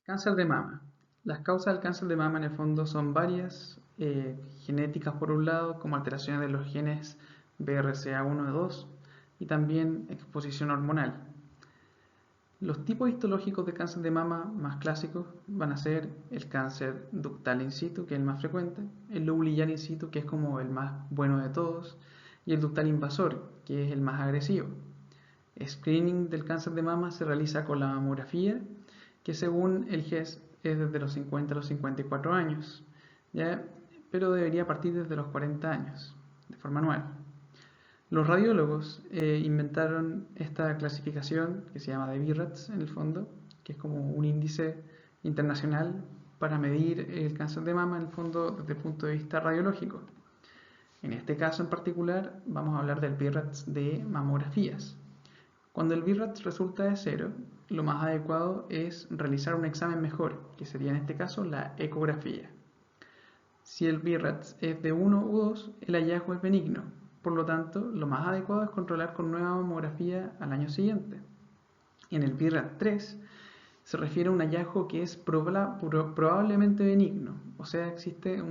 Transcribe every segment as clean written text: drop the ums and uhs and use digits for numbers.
Cáncer de mama. Las causas del cáncer de mama en el fondo son varias, genéticas por un lado, como alteraciones de los genes BRCA1 y 2, y también exposición hormonal. Los tipos histológicos de cáncer de mama más clásicos van a ser el cáncer ductal in situ, que es el más frecuente, el lobulillar in situ, que es como el más bueno de todos, y el ductal invasor, que es el más agresivo. Screening del cáncer de mama se realiza con la mamografía, que según el GES es desde los 50 a los 54 años, ¿ya? Pero debería partir desde los 40 años, de forma anual. Los radiólogos inventaron esta clasificación que se llama de BIRATS en el fondo, que es como un índice internacional para medir el cáncer de mama en el fondo desde el punto de vista radiológico. En este caso en particular vamos a hablar del BIRATS de mamografías. Cuando el BIRATS resulta de 0, lo más adecuado es realizar un examen mejor, que sería en este caso la ecografía. Si el BIRATS es de 1 u 2, el hallazgo es benigno. Por lo tanto, lo más adecuado es controlar con nueva mamografía al año siguiente. En el BIRAT 3 se refiere a un hallazgo que es probablemente benigno, o sea, existe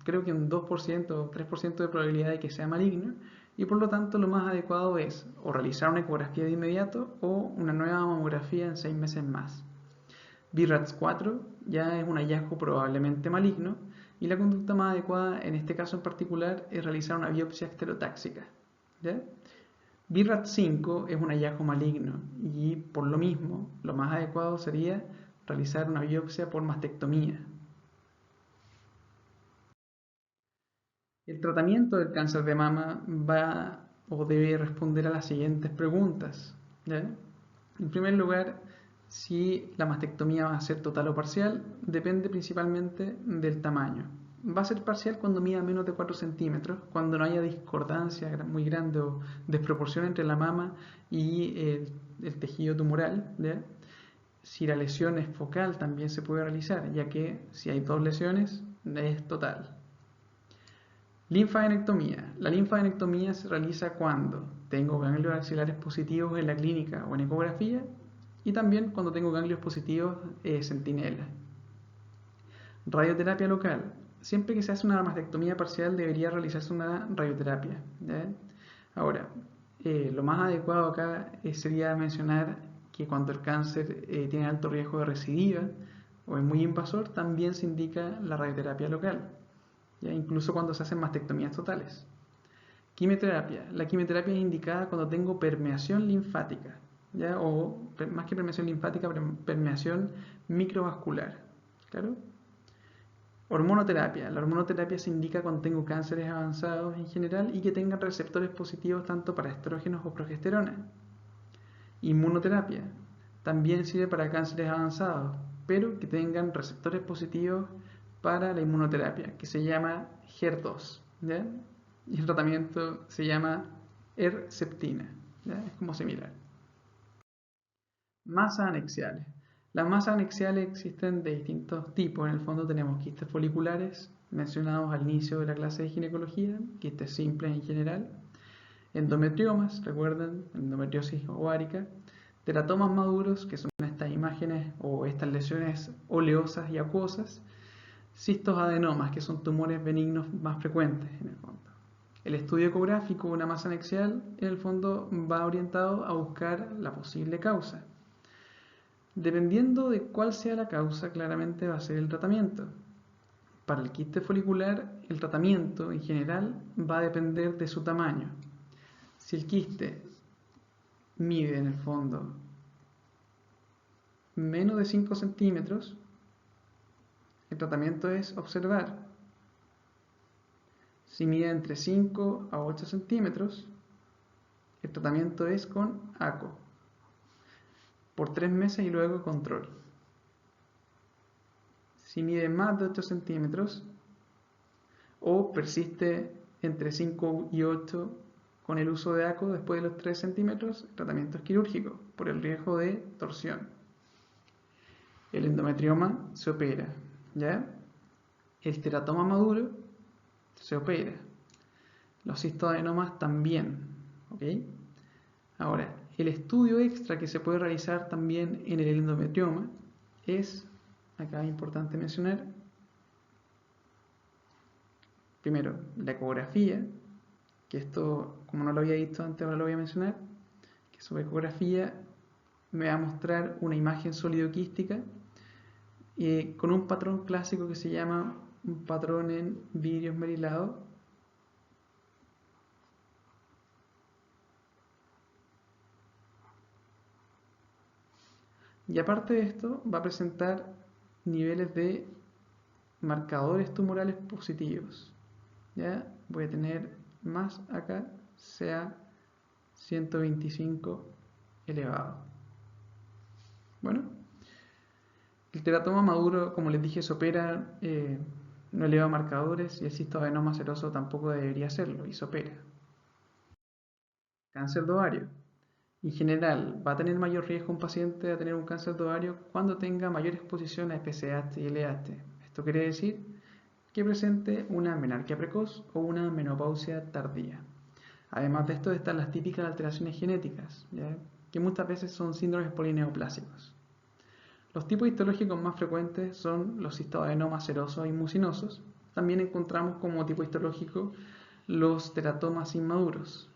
creo que un 2% o 3% de probabilidad de que sea maligno, y por lo tanto lo más adecuado es o realizar una ecografía de inmediato o una nueva mamografía en 6 meses más. BIRATS 4 ya es un hallazgo probablemente maligno, y la conducta más adecuada en este caso en particular es realizar una biopsia estereotáxica. ¿Ya? BIRAT 5 es un hallazgo maligno y por lo mismo lo más adecuado sería realizar una biopsia por mastectomía. El tratamiento del cáncer de mama va o debe responder a las siguientes preguntas. ¿Ya? En primer lugar, si la mastectomía va a ser total o parcial, depende principalmente del tamaño. Va a ser parcial cuando mida menos de 4 centímetros, cuando no haya discordancia muy grande o desproporción entre la mama y el tejido tumoral. ¿Ya? Si la lesión es focal, también se puede realizar, ya que si hay 2 lesiones, es total. Linfadenectomía. La linfadenectomía se realiza cuando tengo ganglios axilares positivos en la clínica o en ecografía, y también cuando tengo ganglios positivos centinela. Radioterapia local. Siempre que se hace una mastectomía parcial debería realizarse una radioterapia. ¿Ya? Ahora, lo más adecuado acá sería mencionar que cuando el cáncer tiene alto riesgo de recidiva o es muy invasor, también se indica la radioterapia local, ¿ya? Incluso cuando se hacen mastectomías totales. Quimioterapia. La quimioterapia es indicada cuando tengo permeación linfática, ¿ya? O más que permeación linfática, permeación microvascular. ¿Claro? Hormonoterapia. La hormonoterapia se indica cuando tengo cánceres avanzados en general y que tengan receptores positivos tanto para estrógenos o progesterona. Inmunoterapia. También sirve para cánceres avanzados, pero que tengan receptores positivos para la inmunoterapia, que se llama HER2. ¿Ya? Y el tratamiento se llama Herceptina. ¿Ya? Es como similar. Masas anexiales. Las masas anexiales existen de distintos tipos. En el fondo tenemos quistes foliculares, mencionados al inicio de la clase de ginecología, quistes simples en general, endometriomas, recuerden, endometriosis ovárica, teratomas maduros, que son estas imágenes o estas lesiones oleosas y acuosas, cistos adenomas, que son tumores benignos más frecuentes en el fondo. El estudio ecográfico de una masa anexial, en el fondo, va orientado a buscar la posible causa. Dependiendo de cuál sea la causa, claramente va a ser el tratamiento. Para el quiste folicular, el tratamiento en general va a depender de su tamaño. Si el quiste mide en el fondo menos de 5 centímetros, el tratamiento es observar. Si mide entre 5 a 8 centímetros, el tratamiento es con ACO, por 3 meses y luego control. Si mide más de 8 centímetros o persiste entre 5 y 8 con el uso de ACO después de los 3 centímetros, el tratamiento es quirúrgico por el riesgo de torsión. El endometrioma se opera, ¿ya? El teratoma maduro se opera. Los cistoadenomas también, ¿ok? Ahora, el estudio extra que se puede realizar también en el endometrioma es acá es importante mencionar, primero, la ecografía, que esto, como no lo había visto antes, ahora lo voy a mencionar, que su ecografía me va a mostrar una imagen sólido-quística con un patrón clásico que se llama un patrón en vidrio esmerilado. Y aparte de esto, va a presentar niveles de marcadores tumorales positivos. Ya voy a tener más acá, sea 125 elevado. Bueno, el teratoma maduro, como les dije, se opera, no eleva marcadores, y el cistoadenoma seroso tampoco debería hacerlo, y se opera. Cáncer de ovario. En general, va a tener mayor riesgo un paciente de tener un cáncer de ovario cuando tenga mayor exposición a FSH y LH. Esto quiere decir que presente una menarquia precoz o una menopausia tardía. Además de esto están las típicas alteraciones genéticas, ¿ya? Que muchas veces son síndromes polineoplásicos. Los tipos histológicos más frecuentes son los cistoadenomas serosos y mucinosos. También encontramos como tipo histológico los teratomas inmaduros.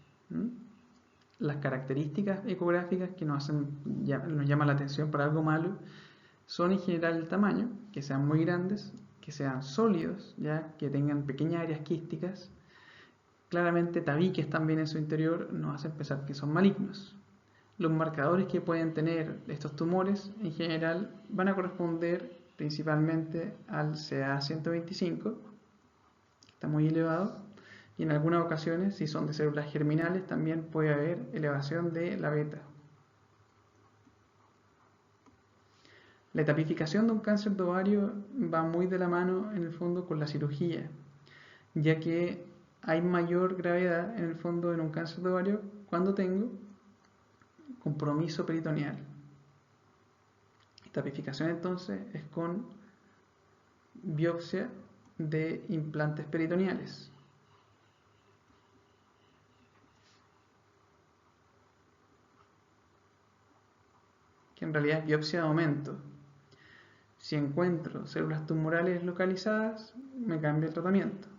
Las características ecográficas que nos llaman la atención para algo malo son en general el tamaño, que sean muy grandes, que sean sólidos, ya que tengan pequeñas áreas quísticas. Claramente tabiques también en su interior nos hacen pensar que son malignos. Los marcadores que pueden tener estos tumores en general van a corresponder principalmente al CA125, que está muy elevado, y en algunas ocasiones, si son de células germinales, también puede haber elevación de la beta. La etapificación de un cáncer de ovario va muy de la mano en el fondo con la cirugía, ya que hay mayor gravedad en el fondo en un cáncer de ovario cuando tengo compromiso peritoneal. Etapificación entonces es con biopsia de implantes peritoneales. Que en realidad es biopsia de aumento. Si encuentro células tumorales localizadas, me cambio el tratamiento.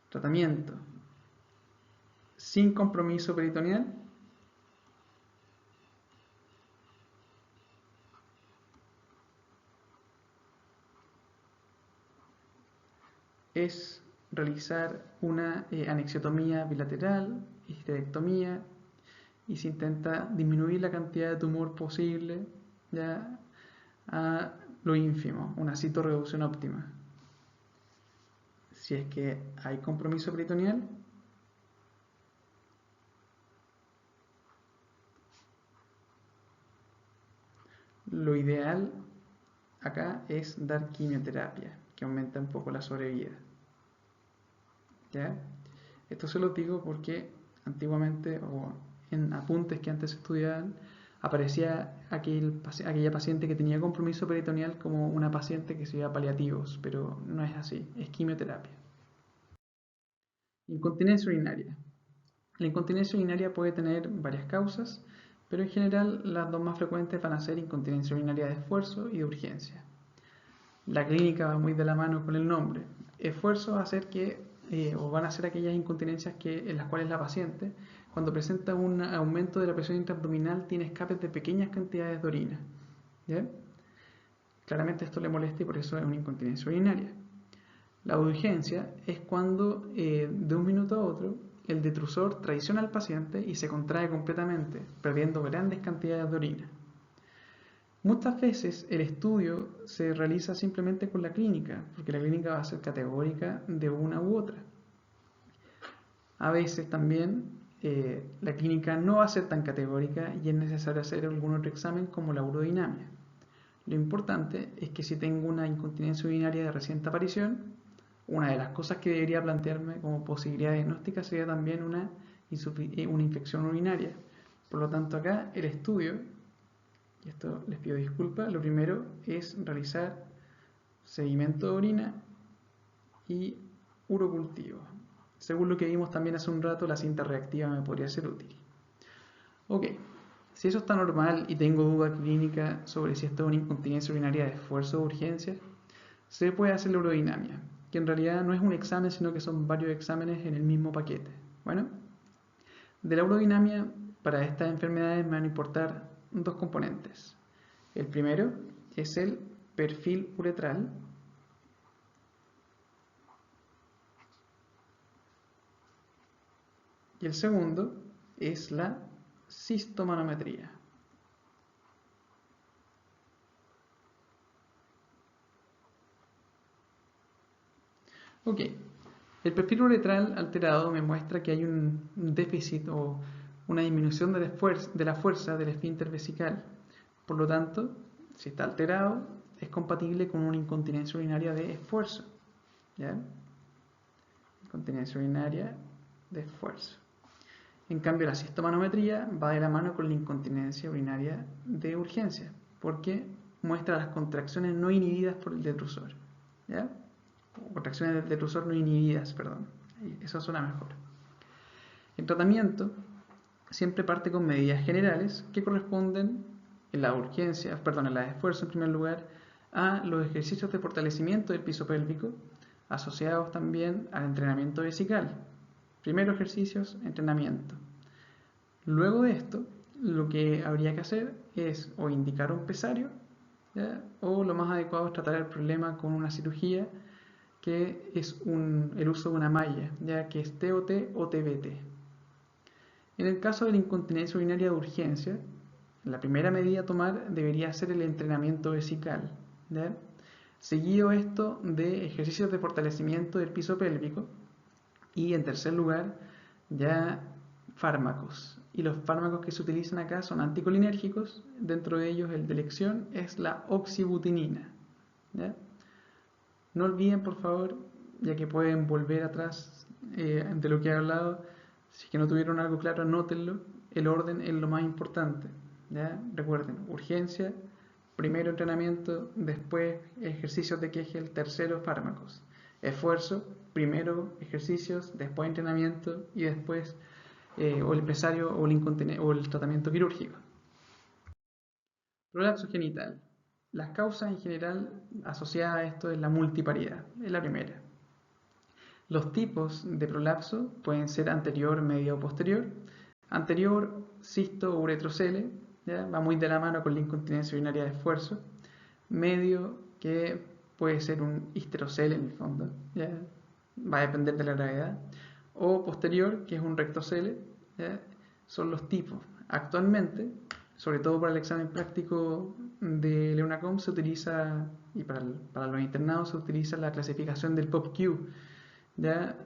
Tratamiento sin compromiso peritoneal. Es realizar una anexiotomía bilateral, histerectomía, y se intenta disminuir la cantidad de tumor posible ya a lo ínfimo, una citorreducción óptima. Si es que hay compromiso peritoneal, lo ideal acá es dar quimioterapia, que aumenta un poco la sobrevida. ¿Ya? Esto se lo digo porque antiguamente, o en apuntes que antes se estudiaban, aparecía aquella paciente que tenía compromiso peritoneal como una paciente que se iba a paliativos, pero no es así, es quimioterapia. Incontinencia urinaria. La incontinencia urinaria puede tener varias causas, pero en general las dos más frecuentes van a ser incontinencia urinaria de esfuerzo y de urgencia. La clínica va muy de la mano con el nombre. Esfuerzo va a ser o van a ser aquellas incontinencias en las cuales la paciente, cuando presenta un aumento de la presión intraabdominal, tiene escapes de pequeñas cantidades de orina. ¿Ya? Claramente esto le molesta y por eso es una incontinencia urinaria. La urgencia es cuando de un minuto a otro el detrusor traiciona al paciente y se contrae completamente, perdiendo grandes cantidades de orina. Muchas veces el estudio se realiza simplemente con la clínica, porque la clínica va a ser categórica de una u otra. A veces también la clínica no va a ser tan categórica y es necesario hacer algún otro examen como la urodinamia. Lo importante es que si tengo una incontinencia urinaria de reciente aparición, una de las cosas que debería plantearme como posibilidad diagnóstica sería también una infección urinaria. Por lo tanto, acá el estudio, y esto les pido disculpas, lo primero es realizar sedimento de orina y urocultivo. Según lo que vimos también hace un rato, la cinta reactiva me podría ser útil. Ok, Si eso está normal y tengo duda clínica sobre si esto es una incontinencia urinaria de esfuerzo o urgencia, se puede hacer la urodinamia, que en realidad no es un examen, sino que son varios exámenes en el mismo paquete. Bueno, de la urodinamia, para estas enfermedades me van a importar dos componentes. El primero es el perfil uretral. Y el segundo es la cistomanometría. Ok, el perfil uretral alterado me muestra que hay un déficit o una disminución de la fuerza del esfínter vesical. Por lo tanto, si está alterado, es compatible con una incontinencia urinaria de esfuerzo. ¿Ya? Incontinencia urinaria de esfuerzo. En cambio, la cistomanometría va de la mano con la incontinencia urinaria de urgencia, porque muestra las contracciones no inhibidas por el detrusor. ¿Ya? Contracciones del detrusor no inhibidas, perdón. Eso suena mejor. El tratamiento siempre parte con medidas generales que corresponden en la urgencia, en la de esfuerzo en primer lugar, a los ejercicios de fortalecimiento del piso pélvico, asociados también al entrenamiento vesical. Primero ejercicios, entrenamiento. Luego de esto, lo que habría que hacer es o indicar un pesario, ¿ya? O lo más adecuado es tratar el problema con una cirugía que es el uso de una malla, ya que es TOT o TBT. En el caso de la incontinencia urinaria de urgencia, la primera medida a tomar debería ser el entrenamiento vesical, ¿ya? Seguido esto de ejercicios de fortalecimiento del piso pélvico y en tercer lugar ya fármacos. Y los fármacos que se utilizan acá son anticolinérgicos, dentro de ellos el de elección es la oxibutinina, ¿ya? No olviden, por favor, ya que pueden volver atrás de lo que he hablado, si es que no tuvieron algo claro, anótenlo. El orden es lo más importante. ¿Ya? Recuerden, urgencia, primero entrenamiento, después ejercicios de Kegel, tercero fármacos. Esfuerzo, primero ejercicios, después entrenamiento y después o el empresario o el tratamiento quirúrgico. Prolapso genital. Las causas en general asociadas a esto es la multiparidad, es la primera. Los tipos de prolapso pueden ser anterior, medio o posterior. Anterior, cisto o uretrocele, ¿ya? Va muy de la mano con la incontinencia urinaria de esfuerzo. Medio, que puede ser un histerocele en el fondo, ¿ya? Va a depender de la gravedad. O posterior, que es un rectocele, ¿ya? Son los tipos. Actualmente, sobre todo para el examen práctico de Leunacom, se utiliza, y para los internados se utiliza la clasificación del POPQ, ¿ya?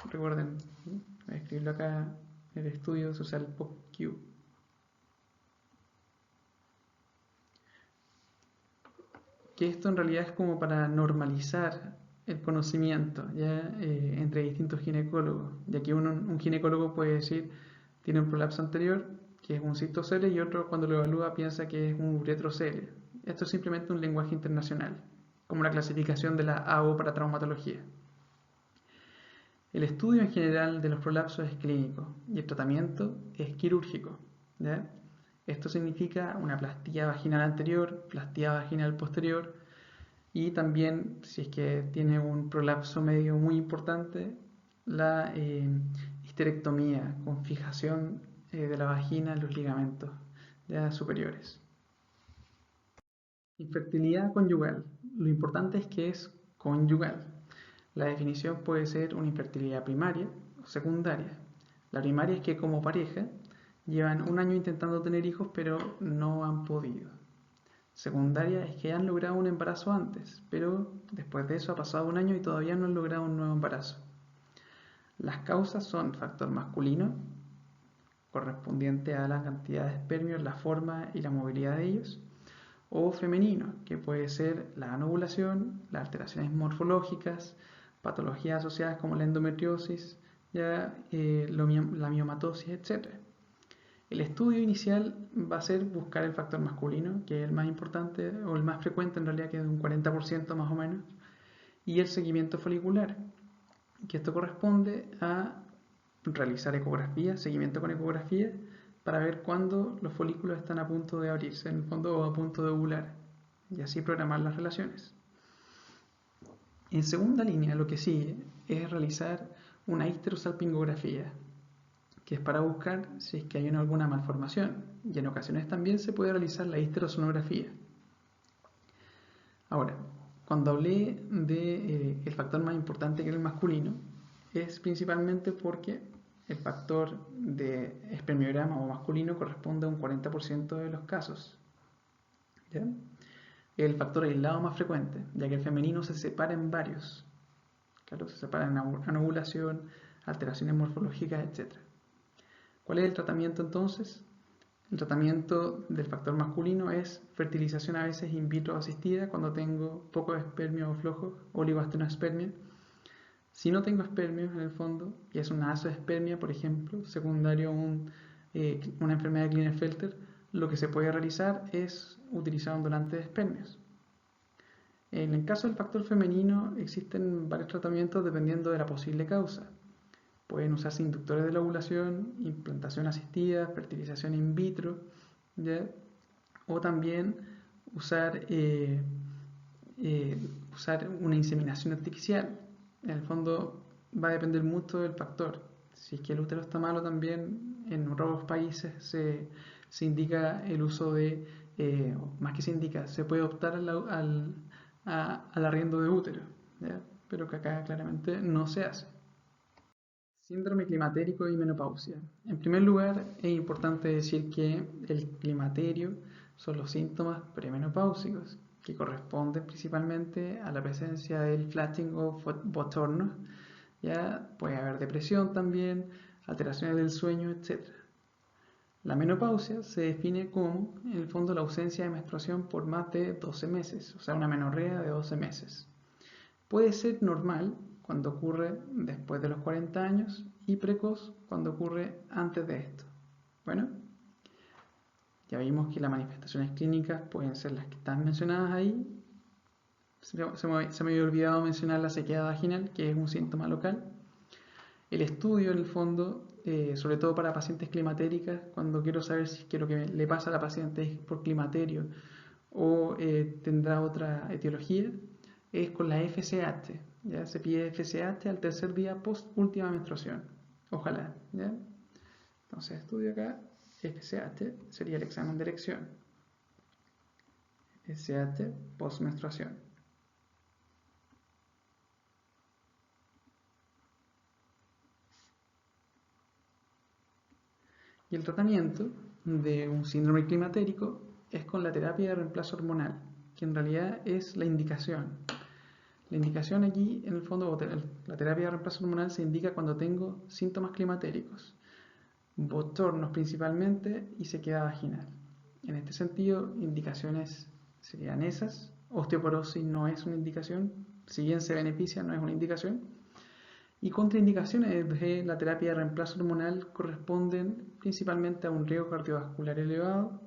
Recuerden, voy a escribirlo acá en el estudio, se usa el POPQ. Que esto en realidad es como para normalizar el conocimiento, ¿ya? Entre distintos ginecólogos, ya que un ginecólogo puede decir tiene un prolapso anterior, que es un cistocele, y otro cuando lo evalúa piensa que es un uretrocele. Esto es simplemente un lenguaje internacional, como la clasificación de la AO para traumatología. El estudio en general de los prolapsos es clínico y el tratamiento es quirúrgico, ¿ya? Esto significa una plastía vaginal anterior, plastía vaginal posterior y también, si es que tiene un prolapso medio muy importante, la histerectomía con fijación de la vagina en los ligamentos ya superiores. Infertilidad conyugal. Lo importante es que es conyugal. La definición puede ser una infertilidad primaria o secundaria. La primaria es que como pareja llevan un año intentando tener hijos pero no han podido. Secundaria es que han logrado un embarazo antes, pero después de eso ha pasado un año y todavía no han logrado un nuevo embarazo. Las causas son factor masculino, correspondiente a la cantidad de espermios, la forma y la movilidad de ellos, o femenino, que puede ser la anovulación, las alteraciones morfológicas, patologías asociadas como la endometriosis, la miomatosis, etc. El estudio inicial va a ser buscar el factor masculino, que es el más importante o el más frecuente en realidad, que es de un 40% más o menos, y el seguimiento folicular, que esto corresponde a realizar ecografía, seguimiento con ecografía, para ver cuándo los folículos están a punto de abrirse, en el fondo, o a punto de ovular, y así programar las relaciones. En segunda línea, lo que sigue es realizar una histerosalpingografía, que es para buscar si es que hay alguna malformación, y en ocasiones también se puede realizar la histerosonografía. Ahora, cuando hablé de el factor más importante que es el masculino, es principalmente porque el factor de espermiograma o masculino corresponde a un 40% de los casos. ¿Ya? El factor aislado más frecuente, ya que el femenino se separa en varios. Claro, se separa en anovulación, alteraciones morfológicas, etc. ¿Cuál es el tratamiento entonces? El tratamiento del factor masculino es fertilización a veces in vitro asistida cuando tengo poco espermio o flojo, oligoastenospermia. Si no tengo espermios en el fondo y es una azoospermia, por ejemplo, secundario a una enfermedad de Klinefelter, lo que se puede realizar es utilizar un donante de espermios. En el caso del factor femenino existen varios tratamientos dependiendo de la posible causa. Pueden usarse inductores de la ovulación, implantación asistida, fertilización in vitro, ¿ya? O también usar una inseminación artificial. En el fondo va a depender mucho del factor. Si es que el útero está malo también, en otros países se indica el uso de, más que se indica, se puede optar al arriendo de útero, ¿ya? Pero que acá claramente no se hace. Síndrome climatérico y menopausia. En primer lugar, es importante decir que el climaterio son los síntomas premenopáusicos, que corresponden principalmente a la presencia del flashing o bochorno. Ya puede haber depresión también, alteraciones del sueño, etc. La menopausia se define como, en el fondo, la ausencia de menstruación por más de 12 meses, o sea, una menorrea de 12 meses. Puede ser normal cuando ocurre después de los 40 años y precoz cuando ocurre antes de esto. Bueno, ya vimos que las manifestaciones clínicas pueden ser las que están mencionadas ahí. Se me había olvidado mencionar la sequedad vaginal, que es un síntoma local. El estudio, en el fondo, sobre todo para pacientes climatéricas, cuando quiero saber si es que lo que le pasa a la paciente es por climaterio o tendrá otra etiología, es con la FSH. ¿Ya? Se pide FSH al tercer día post última menstruación. Ojalá. ¿Ya? Entonces estudio acá. FSH sería el examen de erección. FSH post menstruación. Y el tratamiento de un síndrome climatérico es con la terapia de reemplazo hormonal, que en realidad es la indicación. La indicación aquí, en el fondo, la terapia de reemplazo hormonal se indica cuando tengo síntomas climatéricos, bochornos principalmente y sequedad vaginal. En este sentido, indicaciones serían esas. Osteoporosis no es una indicación, si bien se beneficia, no es una indicación. Y contraindicaciones de la terapia de reemplazo hormonal corresponden principalmente a un riesgo cardiovascular elevado,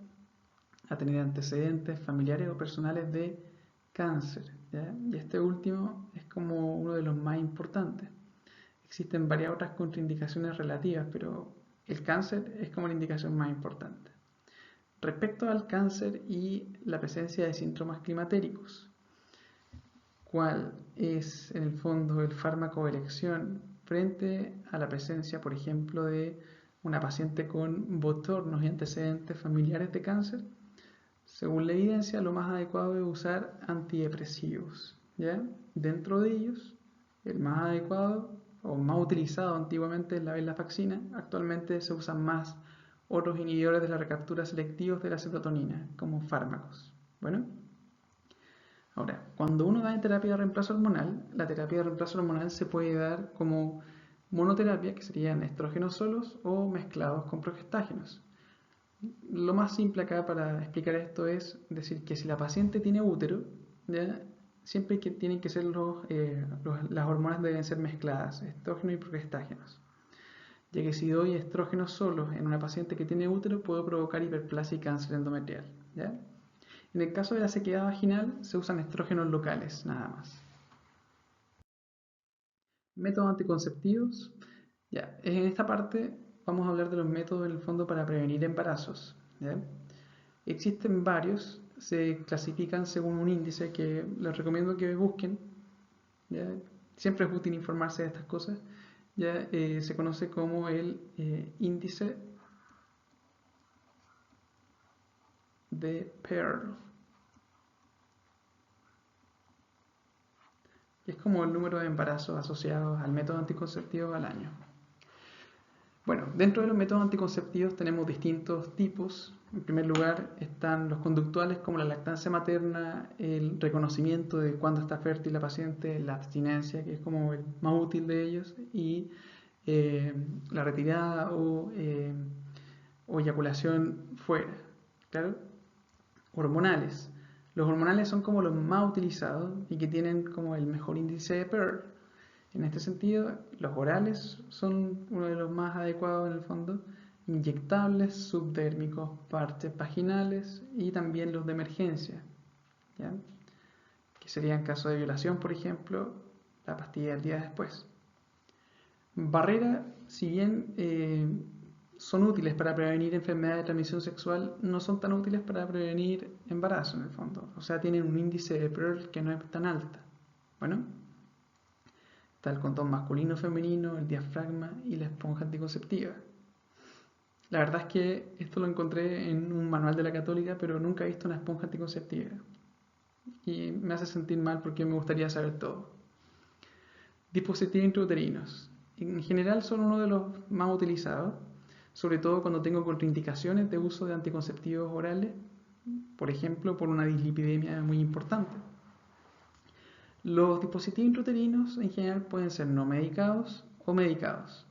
a tener antecedentes familiares o personales de cáncer, ¿ya? Y este último es como uno de los más importantes. Existen varias otras contraindicaciones relativas, pero el cáncer es como la indicación más importante. Respecto al cáncer y la presencia de síntomas climatéricos, ¿cuál es en el fondo el fármaco de elección frente a la presencia, por ejemplo, de una paciente con bochornos y antecedentes familiares de cáncer? Según la evidencia, lo más adecuado es usar antidepresivos, ¿ya? Dentro de ellos, el más adecuado o más utilizado antiguamente es la venlafaxina. Actualmente se usan más otros inhibidores de la recaptura selectivos de la serotonina como fármacos. Bueno, ahora, cuando uno da terapia de reemplazo hormonal, la terapia de reemplazo hormonal se puede dar como monoterapia, que serían estrógenos solos o mezclados con progestágenos. Lo más simple acá para explicar esto es decir que si la paciente tiene útero, ¿ya? Siempre que tienen que ser las hormonas deben ser mezcladas, estrógenos y progestágenos. Ya que si doy estrógenos solos en una paciente que tiene útero, puedo provocar hiperplasia y cáncer endometrial, ¿ya? En el caso de la sequedad vaginal, se usan estrógenos locales, nada más. Métodos anticonceptivos. Ya, en esta parte vamos a hablar de los métodos en el fondo para prevenir embarazos, ¿ya? Existen varios, se clasifican según un índice que les recomiendo que busquen, ¿ya? Siempre es útil informarse de estas cosas, ¿ya? Se conoce como el índice de Pearl, que es como el número de embarazos asociados al método anticonceptivo al año. Bueno, dentro de los métodos anticonceptivos tenemos distintos tipos. En primer lugar están los conductuales como la lactancia materna, el reconocimiento de cuándo está fértil la paciente, la abstinencia, que es como el más útil de ellos, y la retirada o eyaculación fuera. ¿Claro? Hormonales. Los hormonales son como los más utilizados y que tienen como el mejor índice de Pearl. En este sentido, los orales son uno de los más adecuados en el fondo, inyectables, subdérmicos, parches vaginales y también los de emergencia, ¿ya? Que sería en caso de violación, por ejemplo, la pastilla del día después. Barrera, si bien son útiles para prevenir enfermedades de transmisión sexual, no son tan útiles para prevenir embarazo en el fondo. O sea, tienen un índice de Pearl que no es tan alta. Bueno, está el condón masculino femenino, el diafragma y la esponja anticonceptiva. La verdad es que esto lo encontré en un manual de la Católica, pero nunca he visto una esponja anticonceptiva. Y me hace sentir mal porque me gustaría saber todo. Dispositivos intrauterinos. En general son uno de los más utilizados, sobre todo cuando tengo contraindicaciones de uso de anticonceptivos orales, por ejemplo, por una dislipidemia muy importante. Los dispositivos intrauterinos en general pueden ser no medicados o medicados.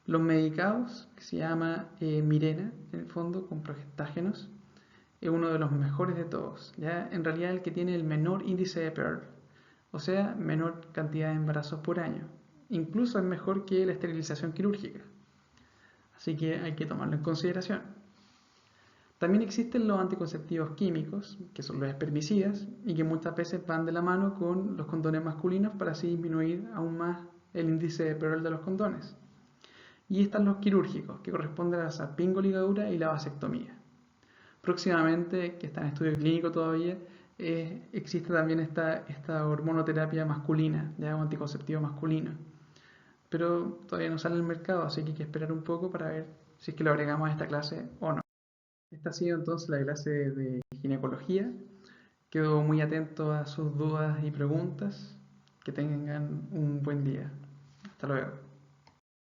Los medicados, que se llama Mirena, en el fondo, con progestágenos, es uno de los mejores de todos. ¿Ya? En realidad el que tiene el menor índice de Pearl, o sea, menor cantidad de embarazos por año. Incluso es mejor que la esterilización quirúrgica. Así que hay que tomarlo en consideración. También existen los anticonceptivos químicos, que son los espermicidas, y que muchas veces van de la mano con los condones masculinos para así disminuir aún más el índice de Pearl de los condones. Y están los quirúrgicos, que corresponden a la salpingoligadura y la vasectomía. Próximamente, que está en estudio clínico todavía, existe también esta hormonoterapia masculina, ya un anticonceptivo masculino. Pero todavía no sale al mercado, así que hay que esperar un poco para ver si es que lo agregamos a esta clase o no. Esta ha sido entonces la clase de ginecología. Quedo muy atento a sus dudas y preguntas. Que tengan un buen día. Hasta luego.